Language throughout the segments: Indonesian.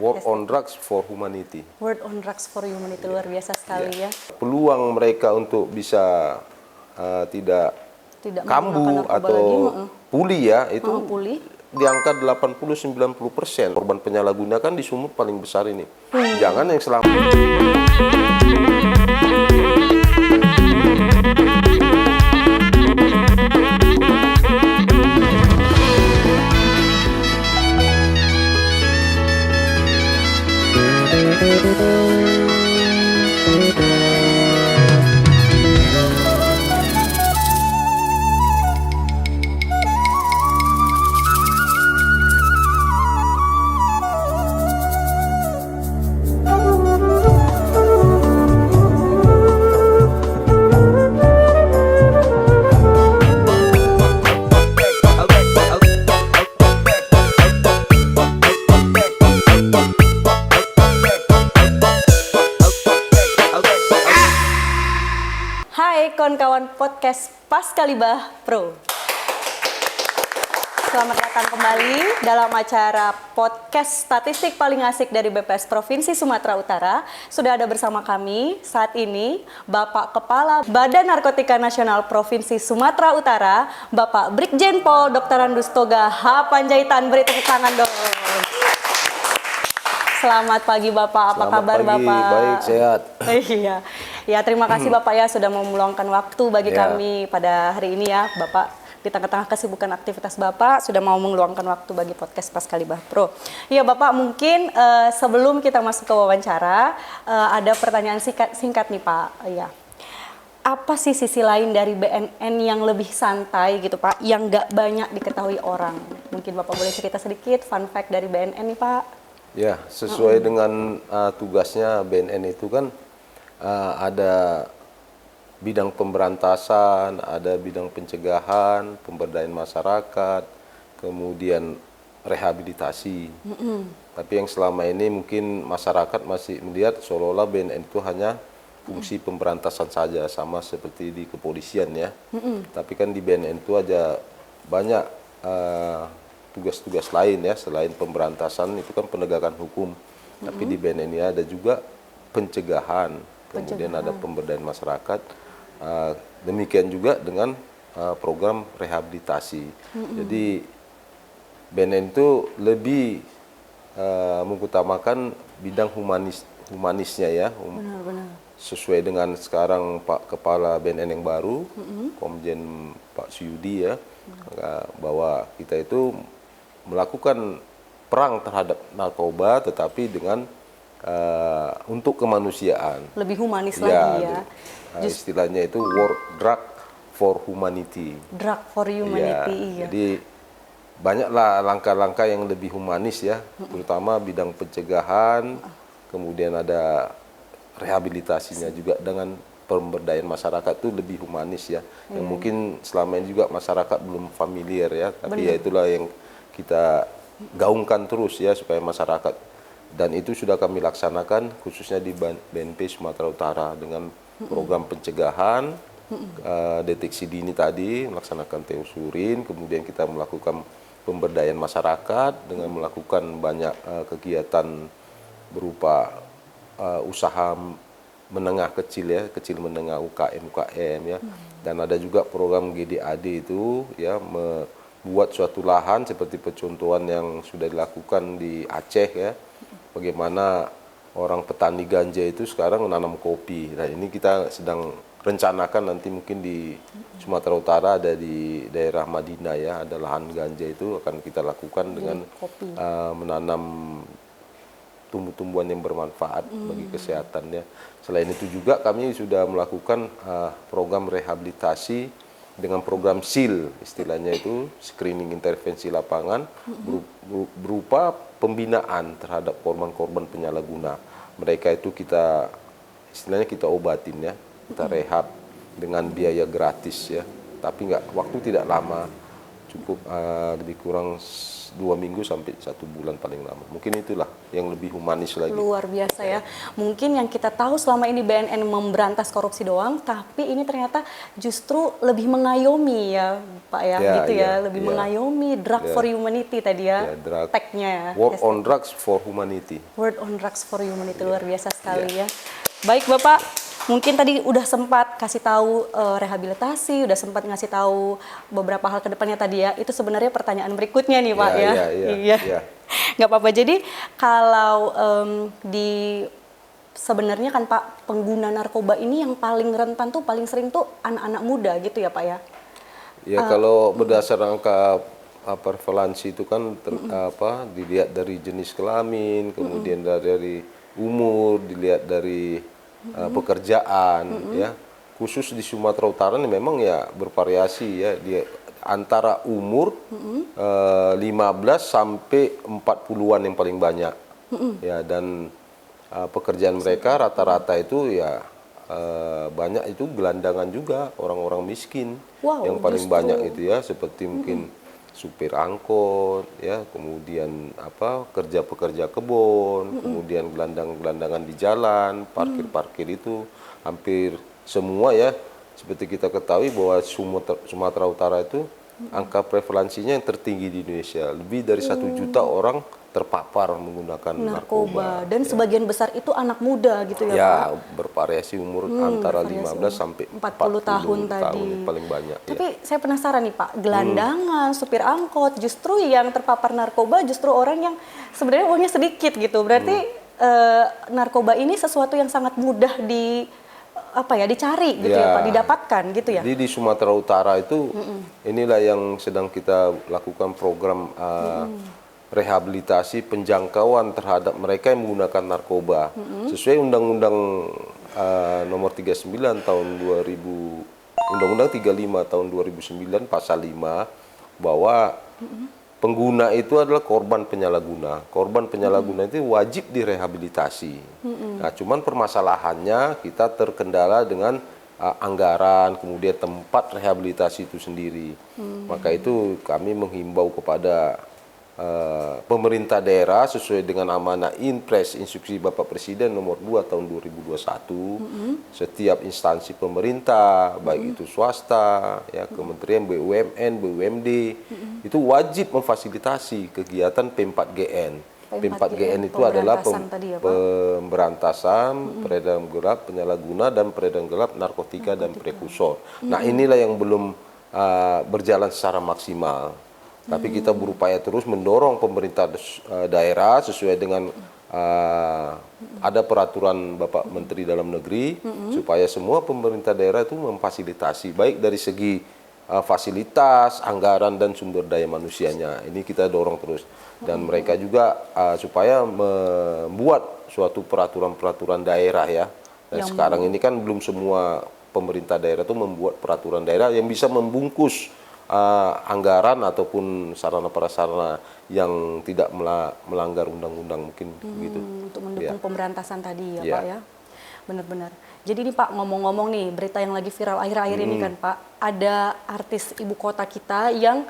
War on Drugs for Humanity. Word on Drugs for Humanity, luar biasa sekali ya. Peluang mereka untuk bisa tidak kambuh menggunakan narkoba atau lagi, pulih ya, itu pulih. di angka 80-90%. Korban penyalahguna kan di Sumut paling besar ini. Jangan yang selama Hai kawan-kawan podcast Paskalibah Pro. Selamat datang kembali dalam acara podcast statistik paling asik dari BPS Provinsi Sumatera Utara. Sudah ada bersama kami saat ini Bapak Kepala Badan Narkotika Nasional Provinsi Sumatera Utara, Bapak Brigjen Pol Dr. Andus Toga H. Panjaitan. Beri tepuk tangan dong. Selamat pagi Bapak, apa kabar pagi. Bapak? Baik, sehat. Iya. Ya, terima kasih Bapak ya sudah mau meluangkan waktu bagi kami pada hari ini ya, Bapak. Di tengah-tengah kesibukan aktivitas Bapak sudah mau meluangkan waktu bagi podcast Paskalibah Pro. Iya Bapak, mungkin sebelum kita masuk ke wawancara, ada pertanyaan singkat nih Pak. Iya. Apa sih sisi lain dari BNN yang lebih santai gitu Pak, yang nggak banyak diketahui orang? Mungkin Bapak boleh cerita sedikit fun fact dari BNN nih Pak. Ya, sesuai dengan tugasnya BNN itu kan ada bidang pemberantasan, ada bidang pencegahan, pemberdayaan masyarakat, kemudian rehabilitasi. Tapi yang selama ini mungkin masyarakat masih melihat seolah-olah BNN itu hanya fungsi pemberantasan saja, sama seperti di kepolisian ya. Tapi kan di BNN itu ada banyak tugas-tugas lain ya, selain pemberantasan itu kan penegakan hukum. Tapi di BNN ini ada juga pencegahan, kemudian ada pemberdayaan masyarakat. Demikian juga dengan program rehabilitasi. Jadi BNN itu lebih mengutamakan bidang humanisnya ya. Benar-benar. Sesuai dengan sekarang Pak Kepala BNN yang baru, Komjen Pak Suyudi ya, bahwa kita itu melakukan perang terhadap narkoba, tetapi dengan untuk kemanusiaan. Lebih humanis lagi ya. Istilahnya itu war drug for humanity. Drug for humanity, iya. Jadi banyaklah langkah-langkah yang lebih humanis ya, terutama bidang pencegahan, kemudian ada rehabilitasinya juga dengan pemberdayaan masyarakat itu lebih humanis ya. Yang mungkin selama ini juga masyarakat belum familiar ya, tapi ya itulah yang kita gaungkan terus ya supaya masyarakat, dan itu sudah kami laksanakan khususnya di BNP Sumatera Utara dengan program pencegahan, deteksi dini tadi, melaksanakan teosurin, kemudian kita melakukan pemberdayaan masyarakat dengan melakukan banyak kegiatan berupa usaha menengah kecil ya, kecil menengah UKM ya, dan ada juga program GDAD itu ya, membuat suatu lahan seperti percontohan yang sudah dilakukan di Aceh ya, bagaimana orang petani ganja itu sekarang menanam kopi. Nah ini kita sedang rencanakan nanti mungkin di Sumatera Utara, ada di daerah Madinah ya, ada lahan ganja itu akan kita lakukan dengan menanam tumbuh-tumbuhan yang bermanfaat bagi kesehatannya. Selain itu juga kami sudah melakukan program rehabilitasi dengan program SIL, istilahnya itu screening intervensi lapangan, berupa pembinaan terhadap korban-korban penyalahguna. Mereka itu kita istilahnya kita obatin ya, kita rehab dengan biaya gratis ya, tapi waktu tidak lama, cukup lebih kurang 2 minggu sampai 1 bulan paling lama. Mungkin itulah yang lebih humanis lagi. Luar biasa ya. Mungkin yang kita tahu selama ini BNN memberantas korupsi doang, tapi ini ternyata justru lebih mengayomi ya Pak ya, gitu ya. Lebih mengayomi drug for humanity tadi ya, tagnya ya. War on drugs for humanity. Word on drugs for humanity, luar biasa sekali ya. Baik Bapak, mungkin tadi udah sempat kasih tahu rehabilitasi, udah sempat ngasih tahu beberapa hal ke depannya tadi ya. Itu sebenarnya pertanyaan berikutnya nih Pak ya. Iya. Nggak apa-apa. Jadi kalau sebenarnya kan Pak, pengguna narkoba ini yang paling rentan tuh, paling sering tuh anak-anak muda gitu ya Pak ya? Ya kalau berdasarkan angka prevalensi itu kan dilihat dari jenis kelamin, kemudian dari umur, dilihat dari pekerjaan, ya. Khusus di Sumatera Utara ini memang ya bervariasi ya, dia antara umur 15 sampai 40-an yang paling banyak, ya, dan pekerjaan mereka rata-rata itu ya banyak itu gelandangan juga, orang-orang miskin yang paling banyak itu ya, seperti mungkin supir angkot, ya, kemudian pekerja kebun, kemudian gelandang-gelandangan di jalan, parkir-parkir itu hampir semua ya. Seperti kita ketahui bahwa Sumatera Utara itu angka prevalensinya yang tertinggi di Indonesia, lebih dari 1 juta orang terpapar menggunakan narkoba. Dan sebagian besar itu anak muda gitu ya Pak? Ya, bervariasi umur antara 15 sampai 40 tahun tadi. Paling banyak. Tapi saya penasaran nih Pak, gelandangan, supir angkot, justru yang terpapar narkoba justru orang yang sebenarnya uangnya sedikit gitu. Berarti narkoba ini sesuatu yang sangat mudah dicari gitu ya Pak, didapatkan gitu ya? Jadi di Sumatera Utara itu inilah yang sedang kita lakukan program rehabilitasi penjangkauan terhadap mereka yang menggunakan narkoba sesuai Undang-Undang Nomor 39 tahun 2000, Undang-Undang 35 tahun 2009 pasal 5 bahwa pengguna itu adalah korban penyalahguna. Korban penyalahguna itu wajib direhabilitasi. Nah, cuman permasalahannya kita terkendala dengan anggaran, kemudian tempat rehabilitasi itu sendiri. Maka itu kami menghimbau kepada pemerintah daerah sesuai dengan amanah Inpres Instruksi Bapak Presiden nomor 2 tahun 2021, setiap instansi pemerintah, baik itu swasta, ya, kementerian BUMN, BUMD, itu wajib memfasilitasi kegiatan P4GN. P4GN itu adalah pemberantasan peredaran gelap, penyalahguna, dan peredaran gelap narkotika dan prekursor. Nah, inilah yang belum berjalan secara maksimal. Tapi kita berupaya terus mendorong pemerintah daerah sesuai dengan ada peraturan Bapak Menteri Dalam Negeri supaya semua pemerintah daerah itu memfasilitasi baik dari segi fasilitas, anggaran, dan sumber daya manusianya. Ini kita dorong terus. Dan mereka juga supaya membuat suatu peraturan-peraturan daerah ya. Dan sekarang ini kan belum semua pemerintah daerah itu membuat peraturan daerah yang bisa membungkus anggaran ataupun sarana prasarana yang tidak melanggar undang-undang, mungkin begitu. Untuk mendukung pemberantasan tadi ya Pak ya. Benar-benar. Jadi ini Pak, ngomong-ngomong nih, berita yang lagi viral akhir-akhir ini kan Pak, ada artis ibu kota kita yang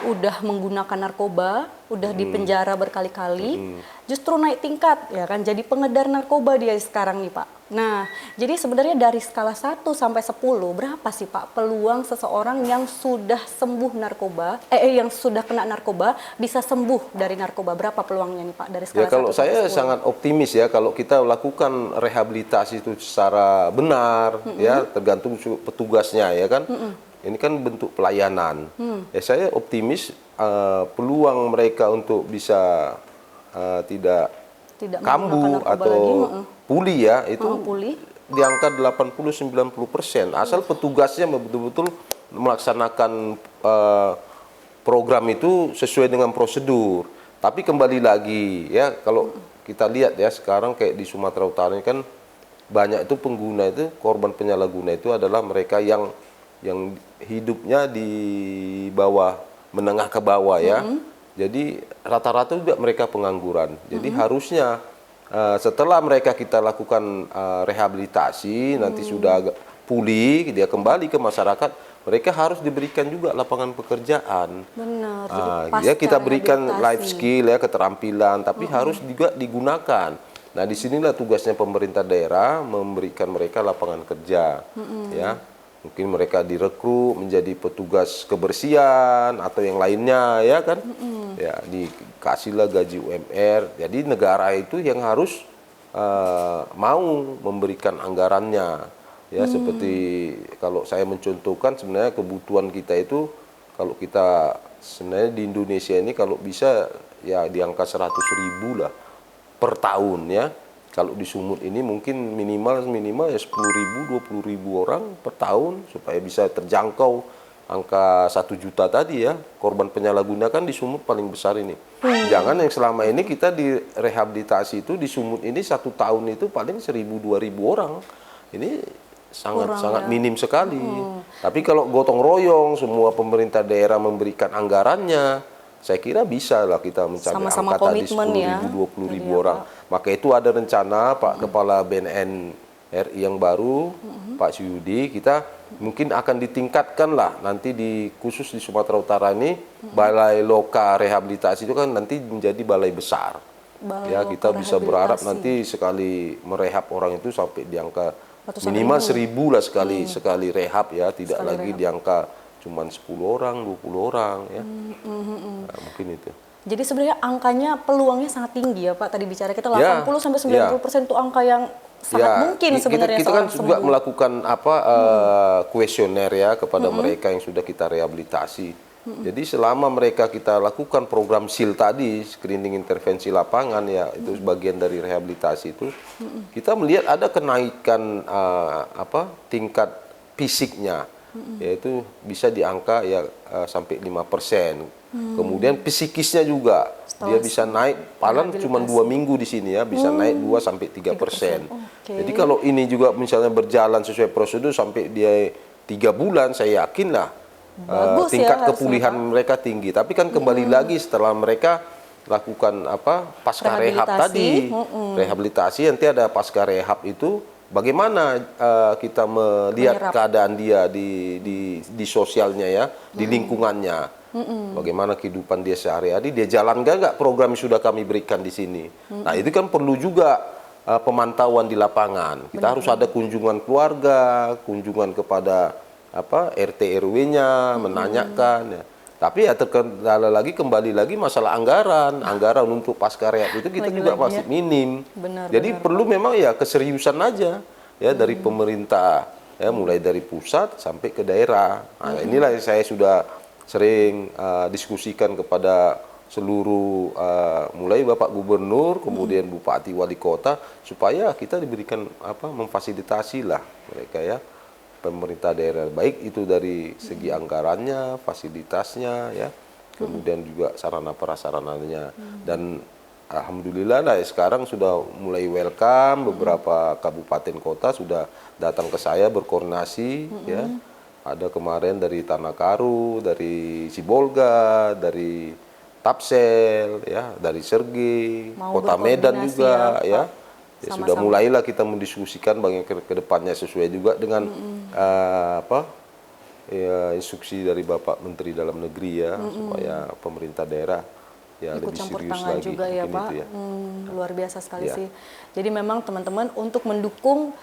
udah menggunakan narkoba, udah dipenjara berkali-kali, justru naik tingkat ya kan, jadi pengedar narkoba dia sekarang nih Pak. Nah, jadi sebenarnya dari skala 1 sampai 10, berapa sih Pak peluang seseorang yang sudah sembuh narkoba, yang sudah kena narkoba bisa sembuh dari narkoba? Berapa peluangnya nih Pak dari skala 1 kalau sampai 10? saya sangat optimis ya, kalau kita lakukan rehabilitasi itu secara benar, ya, tergantung petugasnya ya kan. Ini kan bentuk pelayanan. Ya, saya optimis peluang mereka untuk bisa tidak kambuh atau pulih ya, itu di angka 80-90%. Asal petugasnya betul-betul melaksanakan program itu sesuai dengan prosedur. Tapi kembali lagi ya, kalau kita lihat ya sekarang kayak di Sumatera Utara ini kan banyak itu pengguna itu, korban penyalahguna itu adalah mereka yang hidupnya di bawah, menengah ke bawah ya. Jadi rata-rata juga mereka pengangguran. Jadi harusnya setelah mereka kita lakukan rehabilitasi, nanti sudah agak pulih, dia kembali ke masyarakat, mereka harus diberikan juga lapangan pekerjaan. Benar. Jadi Ah, pasca ya kita berikan rehabilitasi. life skill ya, keterampilan, tapi harus juga digunakan. Nah, disinilah tugasnya pemerintah daerah memberikan mereka lapangan kerja, ya. Mungkin mereka direkrut menjadi petugas kebersihan atau yang lainnya, ya kan? Ya, dikasihlah gaji UMR. Jadi negara itu yang harus mau memberikan anggarannya. Ya, seperti kalau saya mencontohkan sebenarnya kebutuhan kita itu kalau kita sebenarnya di Indonesia ini kalau bisa ya di angka 100.000 lah per tahun ya. Kalau di Sumut ini mungkin minimal ya 10.000, 20.000 orang per tahun supaya bisa terjangkau angka 1 juta tadi ya. Korban penyalahguna kan di Sumut paling besar ini. Jangan yang selama ini kita di rehabilitasi itu di Sumut ini 1 tahun itu paling 1.000-2.000 orang. Ini sangat minim sekali. Tapi kalau gotong royong semua pemerintah daerah memberikan anggarannya, saya kira bisa lah kita mencapai Sama-sama angka tadi komitmen 10.000, ya. 20.000 orang. Maka itu ada rencana Pak Kepala BNN RI yang baru, Pak Suyudi, kita mungkin akan ditingkatkan lah nanti khusus di Sumatera Utara ini, Balai Loka Rehabilitasi itu kan nanti menjadi balai besar. Balai Ya, Loka kita bisa berharap Rehabilitasi. nanti sekali merehab orang itu sampai di angka Ratusan minimal ribu. 1.000 lah sekali rehab ya, tidak Sekali lagi rehab. di angka cuman 10 orang, 20 orang ya. Nah, mungkin itu. Jadi sebenarnya angkanya peluangnya sangat tinggi ya Pak. Tadi bicara kita Ya, 80 sampai 90% itu angka yang sangat mungkin sebenarnya kita kan seorang juga sembuh. melakukan kuesioner ya kepada mereka yang sudah kita rehabilitasi. Jadi selama mereka kita lakukan program SIL tadi, screening intervensi lapangan ya, itu bagian dari rehabilitasi itu, kita melihat ada kenaikan tingkat fisiknya, yaitu bisa di angka ya sampai 5%. Kemudian psikisnya juga dia bisa naik, paling cuma 2 minggu di sini ya, bisa naik 2 sampai 3%. Oke. Jadi kalau ini juga misalnya berjalan sesuai prosedur sampai dia 3 bulan, saya yakin lah Bagus ya tingkat harusnya, kepulihan Pak. mereka tinggi. Tapi kan kembali lagi setelah mereka lakukan pasca rehab tadi, rehabilitasi nanti ada pasca rehab itu. Bagaimana kita melihat Menyerap. keadaan dia di sosialnya ya, di lingkungannya, bagaimana kehidupan dia sehari-hari, dia jalan nggak program yang sudah kami berikan di sini. Nah itu kan perlu juga pemantauan di lapangan. Kita harus ada kunjungan keluarga, kunjungan kepada RT RW-nya, menanyakan ya. Tapi ya terkendala lagi kembali lagi masalah anggaran untuk pasca rehab itu kita juga masih minim. Benar, Jadi perlu memang ya keseriusan aja ya dari pemerintah ya, mulai dari pusat sampai ke daerah. Nah, inilah yang saya sudah sering diskusikan kepada seluruh mulai Bapak Gubernur, kemudian Bupati, Wali Kota, supaya kita diberikan memfasilitasi lah mereka ya, pemerintah daerah, baik itu dari segi anggarannya, fasilitasnya ya, kemudian juga sarana prasarananya. Dan alhamdulillah lah sekarang sudah mulai welcome, beberapa kabupaten kota sudah datang ke saya berkoordinasi ya. Ada kemarin dari Tanakaru, dari Sibolga, dari Tapsel ya, dari Sergi, Mau Kota Medan berkoordinasi juga ya, ya. Pak. Ya, Sama-sama. sudah mulailah kita mendiskusikan bagaimana ke depannya sesuai juga dengan instruksi dari Bapak Menteri Dalam Negeri ya, supaya pemerintah daerah ya Ikut lebih campur serius tangan lagi juga ya mungkin Pak. itu ya. Luar biasa sekali Ya. sih. Jadi memang teman-teman untuk mendukung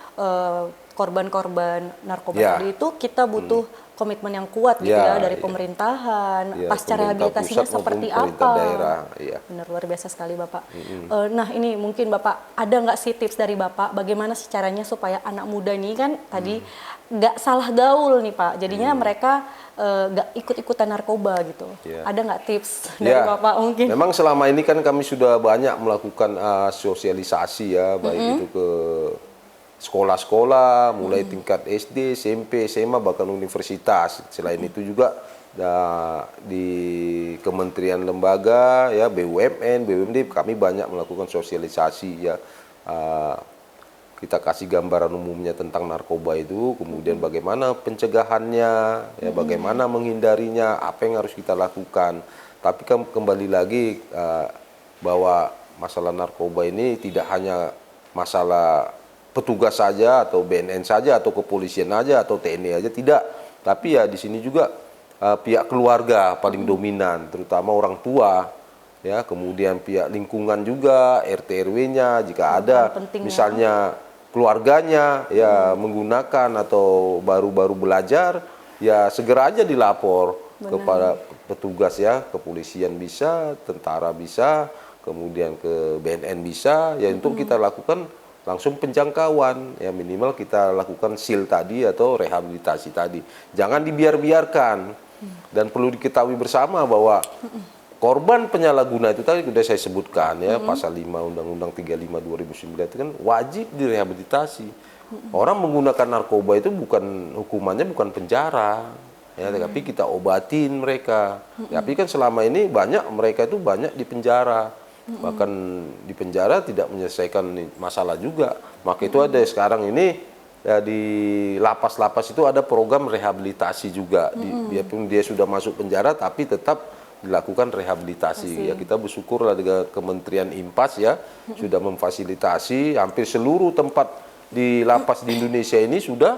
korban-korban narkoba Ya. tadi itu kita butuh komitmen yang kuat gitu Ya, ya dari ya. pemerintahan, Ya, pasca pemerintah rehabilitasinya pusat maupun seperti pemerintah apa. daerah, iya. Benar, luar biasa sekali Bapak. Nah ini mungkin Bapak, ada nggak sih tips dari Bapak bagaimana sih caranya supaya anak muda ini kan tadi nggak salah gaul nih Pak, jadinya mereka nggak ikut-ikutan narkoba gitu. Ya. Ada nggak tips dari Bapak mungkin? Memang selama ini kan kami sudah banyak melakukan sosialisasi ya, baik itu ke sekolah-sekolah, mulai tingkat SD, SMP, SMA, bahkan universitas. Selain itu juga di kementerian lembaga, ya BUMN, BUMD, kami banyak melakukan sosialisasi ya. Kita kasih gambaran umumnya tentang narkoba itu, kemudian bagaimana pencegahannya, ya bagaimana menghindarinya, apa yang harus kita lakukan. Tapi kembali lagi bahwa masalah narkoba ini tidak hanya masalah petugas saja atau BNN saja atau kepolisian saja atau TNI aja, tidak. Tapi ya di sini juga pihak keluarga paling dominan, terutama orang tua, ya, kemudian pihak lingkungan juga, RT RW-nya jika ada penting, misalnya keluarganya ya menggunakan atau baru-baru belajar, ya segera aja dilapor kepada petugas ya, kepolisian bisa, tentara bisa, kemudian ke BNN bisa, ya untuk kita lakukan langsung penjangkauan, ya minimal kita lakukan SIL tadi atau rehabilitasi tadi. Jangan dibiarkan. Dan perlu diketahui bersama bahwa korban penyalahguna itu tadi sudah saya sebutkan ya, pasal 5 Undang-Undang 35 2009 itu kan wajib direhabilitasi. Orang menggunakan narkoba itu hukumannya bukan penjara, ya, tapi kita obatin mereka. Tapi kan selama ini mereka itu banyak di penjara. Bahkan di penjara tidak menyelesaikan masalah juga. Maka itu ada sekarang ini ya, di lapas-lapas itu ada program rehabilitasi juga. Biarpun dia sudah masuk penjara tapi tetap dilakukan rehabilitasi. Ya, kita bersyukurlah dengan Kementerian IMPAS ya sudah memfasilitasi hampir seluruh tempat di lapas di Indonesia ini sudah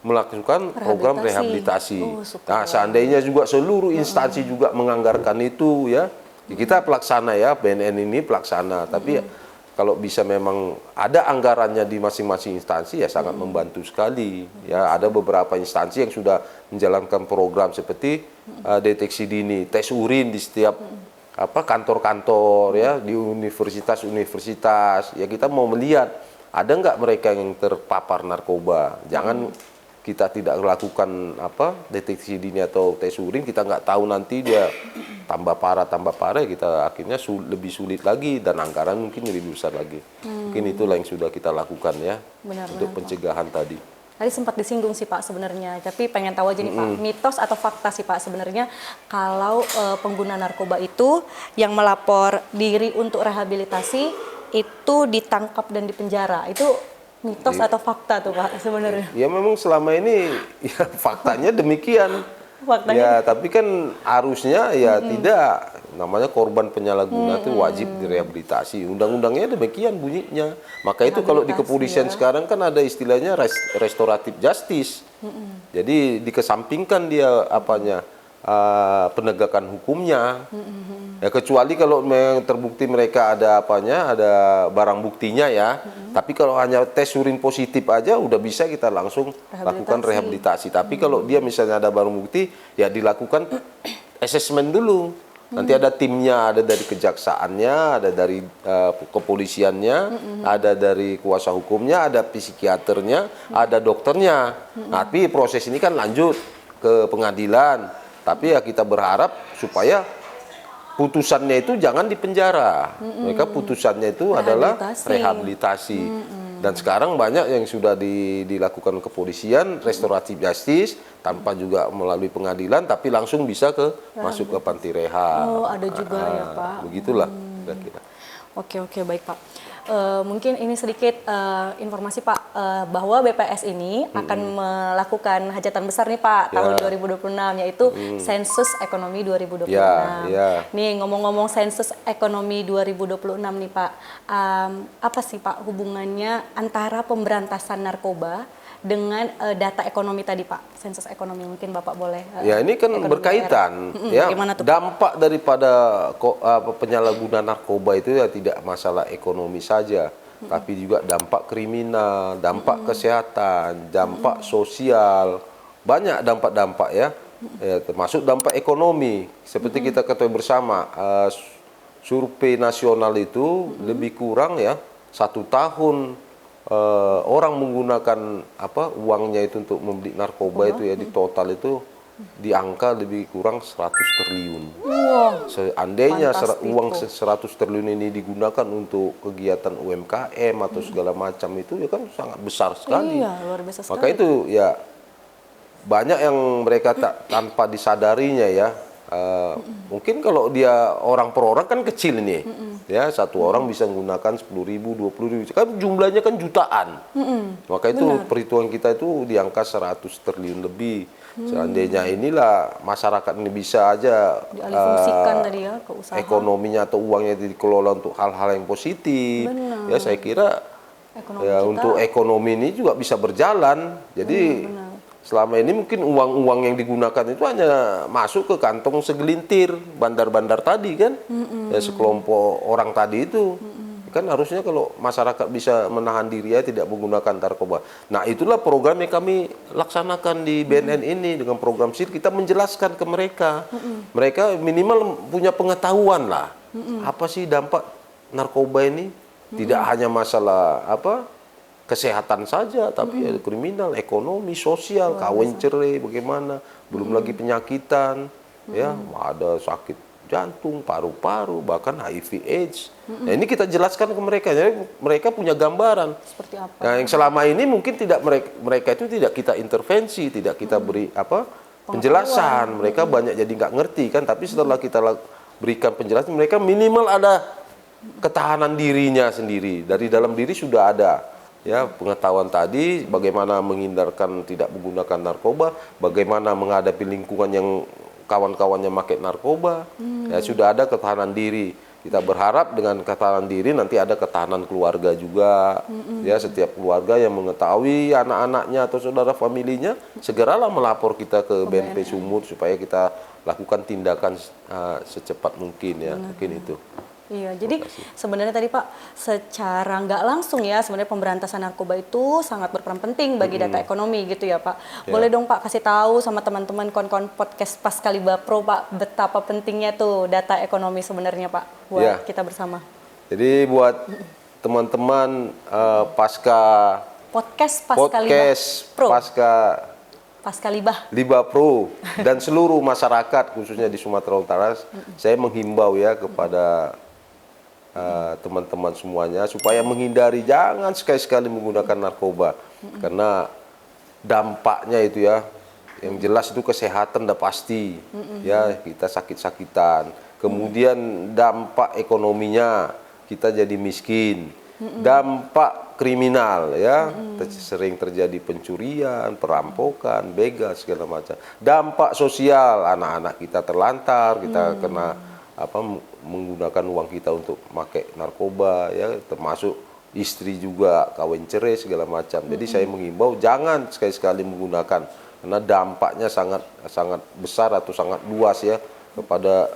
melakukan program rehabilitasi. Nah, seandainya juga seluruh instansi juga menganggarkan itu ya, kita pelaksana ya, BNN ini pelaksana. Tapi ya, kalau bisa memang ada anggarannya di masing-masing instansi ya sangat membantu sekali. Ya, ada beberapa instansi yang sudah menjalankan program seperti deteksi dini, tes urin di setiap kantor-kantor ya, di universitas-universitas. Ya, kita mau melihat ada nggak mereka yang terpapar narkoba. Jangan kita tidak lakukan deteksi dini atau tes urin, kita nggak tahu nanti dia tambah parah kita akhirnya lebih sulit lagi dan anggaran mungkin lebih besar lagi. Mungkin itulah yang sudah kita lakukan ya untuk pencegahan tadi. Tadi sempat disinggung sih Pak sebenarnya, tapi pengen tahu aja nih Pak, mitos atau fakta sih Pak sebenarnya kalau pengguna narkoba itu yang melapor diri untuk rehabilitasi itu ditangkap dan dipenjara, itu mitos atau fakta tuh Pak sebenarnya? Ya memang selama ini ya faktanya demikian. Ya, tapi kan harusnya ya tidak. Namanya korban penyalahguna itu wajib direhabilitasi. Undang-undangnya demikian bunyinya. Maka itu kalau di kepolisian sekarang kan ada istilahnya restoratif justice. Jadi dikesampingkan dia penegakan hukumnya. Ya, kecuali kalau memang terbukti mereka ada ada barang buktinya ya. Tapi kalau hanya tes urin positif aja udah bisa kita langsung lakukan rehabilitasi. Tapi kalau dia misalnya ada barang bukti ya dilakukan asesmen dulu. Nanti ada timnya, ada dari kejaksaannya, ada dari kepolisiannya, ada dari kuasa hukumnya, ada psikiaternya, ada dokternya. Tapi proses ini kan lanjut ke pengadilan. Tapi ya kita berharap supaya putusannya itu jangan di penjara. Mereka putusannya itu adalah rehabilitasi. Dan sekarang banyak yang sudah dilakukan kepolisian, restoratif justice, tanpa juga melalui pengadilan, tapi langsung bisa masuk ke panti rehab. Oh, ada juga ya Pak. Begitulah kira-kira. Oke, baik Pak. Mungkin ini sedikit informasi Pak, bahwa BPS ini akan melakukan hajatan besar nih Pak tahun 2026, yaitu sensus ekonomi 2026. Nih ngomong-ngomong sensus ekonomi 2026 nih Pak, apa sih Pak hubungannya antara pemberantasan narkoba dengan data ekonomi tadi Pak, sensus ekonomi, mungkin Bapak boleh. Ya ini kan berkaitan, ya dampak daripada penyalahgunaan narkoba itu ya tidak masalah ekonomi saja, tapi juga dampak kriminal, dampak kesehatan, dampak sosial, banyak dampak-dampak ya, termasuk dampak ekonomi. Seperti kita ketahui bersama, survei nasional itu lebih kurang ya 1 tahun. Orang menggunakan uangnya itu untuk membeli narkoba itu ya di total itu di angka lebih kurang 100 triliun. Seandainya uang 100 triliun ini digunakan untuk kegiatan UMKM atau segala macam itu ya kan sangat besar sekali. Iya, luar biasa sekali. Maka itu ya banyak yang mereka tanpa disadarinya ya. Mungkin kalau dia orang per orang kan kecil ini, ya satu orang bisa menggunakan 10.000, 20.000, kan jumlahnya kan jutaan. Maka itu perhitungan kita itu di angka 100 triliun lebih. Seandainya inilah masyarakat ini bisa aja dialihfungsikan tadi ya ke usaha. Ekonominya atau uangnya dikelola untuk hal-hal yang positif. Ya saya kira untuk ekonomi ini juga bisa berjalan. Jadi selama ini mungkin uang-uang yang digunakan itu hanya masuk ke kantong segelintir bandar-bandar tadi kan, ya sekelompok orang tadi itu. Kan harusnya kalau masyarakat bisa menahan diri ya tidak menggunakan narkoba. Nah itulah program yang kami laksanakan di BNN ini dengan program SIR, kita menjelaskan ke mereka. Mereka minimal punya pengetahuan lah. Apa sih dampak narkoba ini? Tidak hanya masalah kesehatan saja, tapi kriminal, ekonomi, sosial, kawin cerai, bagaimana, belum lagi penyakitan, ya ada sakit jantung, paru-paru, bahkan HIV/AIDS. Nah, ini kita jelaskan ke mereka, jadi mereka punya gambaran. Seperti apa? Nah, yang selama ini mungkin tidak mereka itu tidak kita intervensi, tidak kita beri penjelasan. Mereka banyak jadi nggak ngerti kan, tapi setelah kita berikan penjelasan, mereka minimal ada ketahanan dirinya sendiri. Dari dalam diri sudah ada ya pengetahuan tadi, bagaimana menghindarkan tidak menggunakan narkoba, bagaimana menghadapi lingkungan yang kawan-kawannya pakai narkoba, ya sudah ada ketahanan diri. Kita berharap dengan ketahanan diri nanti ada ketahanan keluarga juga, ya setiap keluarga yang mengetahui anak-anaknya atau saudara familinya segeralah melapor kita ke BNP Sumut supaya kita lakukan tindakan secepat mungkin ya, mungkin itu. Iya, jadi sebenarnya tadi Pak, secara nggak langsung ya sebenarnya pemberantasan narkoba itu sangat berperan penting bagi data ekonomi gitu ya Pak. Boleh dong Pak kasih tahu sama teman-teman kon-kon podcast Pascaliba Pro Pak, betapa pentingnya tuh data ekonomi sebenarnya Pak buat kita bersama. Jadi buat teman-teman podcast Pascaliba Pro dan seluruh masyarakat khususnya di Sumatera Utara, saya menghimbau ya kepada teman-teman semuanya supaya menghindari, jangan sekali-sekali menggunakan narkoba karena dampaknya itu ya yang jelas itu kesehatan udah pasti ya, kita sakit-sakitan, kemudian dampak ekonominya kita jadi miskin, dampak kriminal ya, sering terjadi pencurian, perampokan, begal segala macam, dampak sosial anak-anak kita terlantar, kita kena menggunakan uang kita untuk pakai narkoba ya, termasuk istri juga kawin cerai segala macam. Jadi saya mengimbau jangan sekali-sekali menggunakan karena dampaknya sangat besar atau sangat luas ya kepada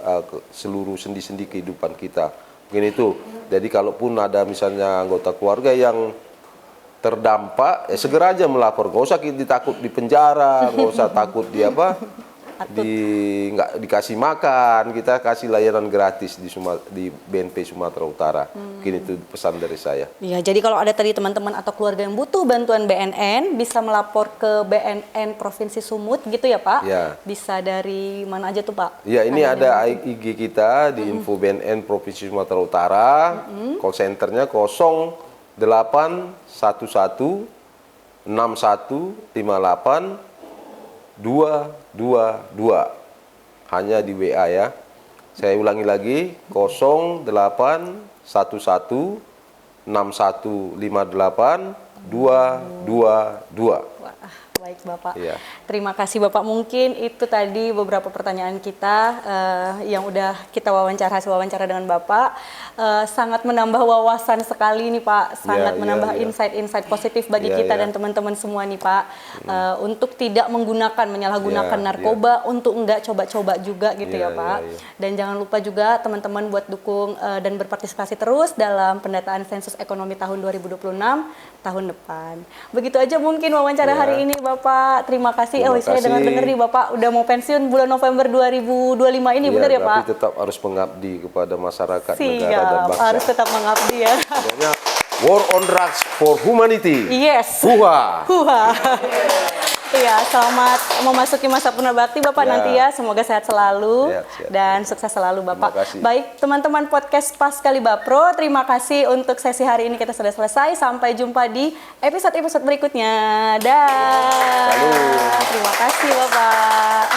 seluruh sendi-sendi kehidupan kita. Mungkin itu. Jadi kalaupun ada misalnya anggota keluarga yang terdampak, ya segera aja melapor. Gak usah ditakut di penjara, gak usah takut nggak dikasih makan, kita kasih layanan gratis di BNP Sumatera Utara. Mungkin itu pesan dari saya. Iya, jadi kalau ada tadi teman-teman atau keluarga yang butuh bantuan BNN, bisa melapor ke BNN Provinsi Sumut gitu ya Pak? Ya. Bisa dari mana aja tuh Pak? Iya, ini ada IG kita di info BNN Provinsi Sumatera Utara, call centernya 0811 6158 222, hanya di WA ya. Saya ulangi lagi 0811 6158 222. Wah, baik Bapak. Iya. Terima kasih Bapak. Mungkin itu tadi beberapa pertanyaan kita yang udah kita hasil wawancara dengan Bapak. Sangat menambah wawasan sekali nih Pak. Sangat menambah insight-insight positif bagi kita dan teman-teman semua nih Pak. Untuk tidak menyalahgunakan narkoba, untuk enggak coba-coba juga gitu ya Pak. Dan jangan lupa juga teman-teman buat dukung dan berpartisipasi terus dalam pendataan sensus ekonomi tahun 2026 tahun depan. Begitu aja mungkin wawancara hari ini Bapak. Terima kasih. Saya dengar-dengar nih Bapak udah mau pensiun bulan November 2025 ini, benar ya Pak? Tapi tetap harus mengabdi kepada masyarakat, negara dan bangsa. Harus tetap mengabdi ya. Adanya War on Drugs for Humanity. Yes. Huha. Iya, selamat memasuki masa purnabakti Bapak nanti ya. Semoga sehat selalu dan sukses selalu Bapak. Baik, teman-teman podcast Pascaliba Pro, terima kasih untuk sesi hari ini kita sudah selesai. Sampai jumpa di episode-episode berikutnya. Dah. Terima kasih Bapak.